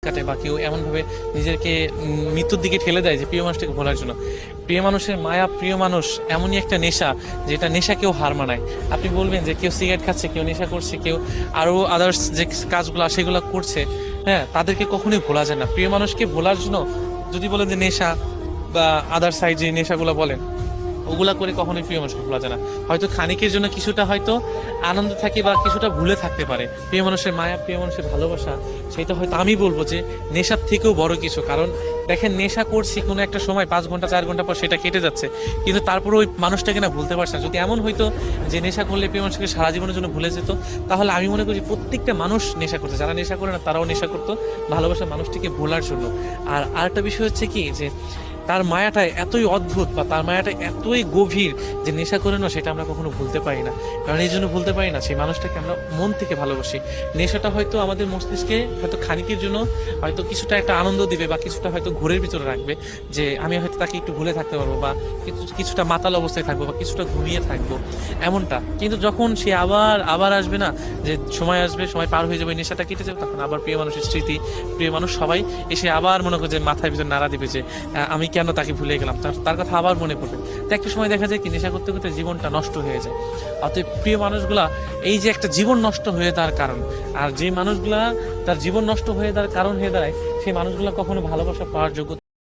কাটে বা কেউ এমনভাবে নিজেকে মৃত্যুর দিকে ঠেলে দেয় যে প্রিয় মানুষটাকে ভোলার জন্য। প্রিয় মানুষের মায়া, প্রিয় মানুষ এমনই একটা নেশা, যেটা নেশা কেউ হার মানায়। আপনি বলবেন যে কেউ সিগারেট খাচ্ছে, কেউ নেশা করছে, কেউ আরও আদার্স যে কাজগুলো সেগুলো করছে, হ্যাঁ, তাদেরকে কখনোই ভোলা যায় না। প্রিয় মানুষকে ভোলার জন্য যদি বলেন যে নেশা বা আদার সাইড যে নেশাগুলো বলেন, ওগুলা করে কখনোই প্রিয় মানুষকে ভোলা যায় না। হয়তো ক্ষণিকের জন্য কিছুটা হয়তো আনন্দ থাকে বা কিছুটা ভুলে থাকতে পারে, প্রিয় মানুষের মায়া, প্রিয় মানুষের ভালোবাসা, সেটা হয়তো আমি বলবো যে নেশার থেকেও বড় কিছু। কারণ দেখেন, নেশা করছি কোনো একটা সময় 5 ঘন্টা 4 ঘন্টা পর সেটা কেটে যাচ্ছে, কিন্তু তারপরে ওই মানুষটাকে না ভুলতে পারছে না। যদি এমন হয়তো যে নেশা করলে প্রিয় মানুষকে সারা জীবনের জন্য ভুলে যেত, তাহলে আমি মনে করি প্রত্যেকটা মানুষ নেশা করছে, যারা নেশা করে না তারাও নেশা করতো ভালোবাসার মানুষটিকে ভোলার জন্য। আর আরেকটা বিষয় হচ্ছে কি, যে তার মায়াটা এতই অদ্ভুত বা তার মায়াটা এতই গভীর যে নেশা করে না সেটা আমরা কখনো ভুলতে পারি না। কারণ এই জন্য ভুলতে পারি না, সেই মানুষটাকে আমরা মন থেকে ভালোবাসি। নেশাটা হয়তো আমাদের মস্তিষ্কে হয়তো খানিকের জন্য হয়তো কিছুটা একটা আনন্দ দিবে বা কিছুটা হয়তো ঘোরের ভিতরে রাখবে, যে আমি হয়তো তাকে একটু ভুলে থাকতে পারবো বা কিছুটা মাতাল অবস্থায় থাকবো বা কিছুটা ঘুমিয়ে থাকবো, এমনটা। কিন্তু যখন সে আবার আবার আসবে না, যে সময় আসবে, সময় পার হয়ে যাবে, নেশাটা কেটে যাবে, তখন আবার প্রিয় মানুষের স্মৃতি, প্রিয় মানুষ সবাই এসে আবার মনে করে যে মাথায় ভিতরে নাড়া দিবে যে আমি কেন তাকে ভুলে গেলাম, তার কথা আবার মনে পড়বে। তো একটা সময় দেখা যায় কি, নেশা করতে করতে জীবনটা নষ্ট হয়ে যায়। অতএব প্রিয় মানুষগুলা, এই যে একটা জীবন নষ্ট হয়ে তার কারণ, আর যে মানুষগুলা তার জীবন নষ্ট হয়ে তার কারণ হয়ে দাঁড়ায়, সেই মানুষগুলা কখনো ভালোবাসা পাওয়ার যোগ্যতা